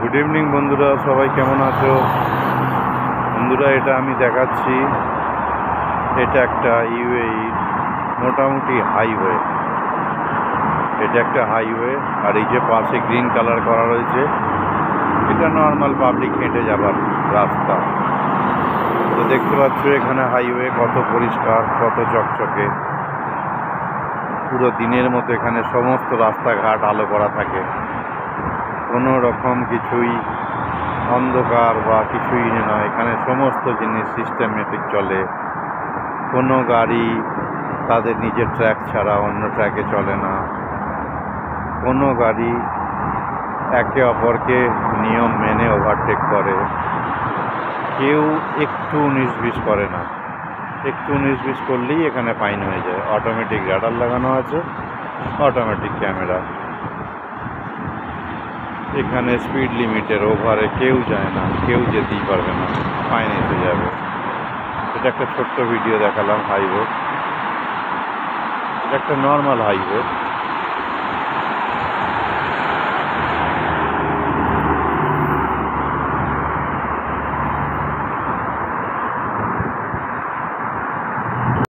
Good evening বন্ধুরা, সবাই কেমন আছো? বন্ধুরা, এটা আমি দেখাচ্ছি, এটা একটা ইউএই মোটামুটি হাইওয়ে। এটা একটা হাইওয়ে, আর এই যে পাশে গ্রিন কালার করা রয়েছে, এটা নর্মাল পাবলিক হেঁটে যাবার রাস্তা। তো দেখতে পাচ্ছ এখানে হাইওয়ে কত পরিষ্কার, কত চকচকে, পুরো দিনের মতো এখানে সমস্ত রাস্তাঘাট আলো করা থাকে। কোনো রকম কিছুই অন্ধকার বা কিছুই নয়, এখানে সমস্ত জিনিস সিস্টেমেটিক চলে। কোনো গাড়ি তাদের নিজের ট্র্যাক ছাড়া অন্য ট্র্যাকে চলে না। কোনো গাড়ি একে অপরকে নিয়ম মেনে ওভারটেক করে। কেউ একটু 19-20 করে না, একটু 19-20 করলেই এখানে ফাইন হয়ে যায়। অটোমেটিক রাডার লাগানো আছে, অটোমেটিক ক্যামেরা। এখানে স্পিড লিমিটের ওভারে কেউ যায় না, কেউ যেতেই পারবে না, ফাইন এসে যাবে। এটা একটা ছোট্ট ভিডিও দেখালাম হাইওয়ে, এটা একটা নর্মাল হাইওয়ে।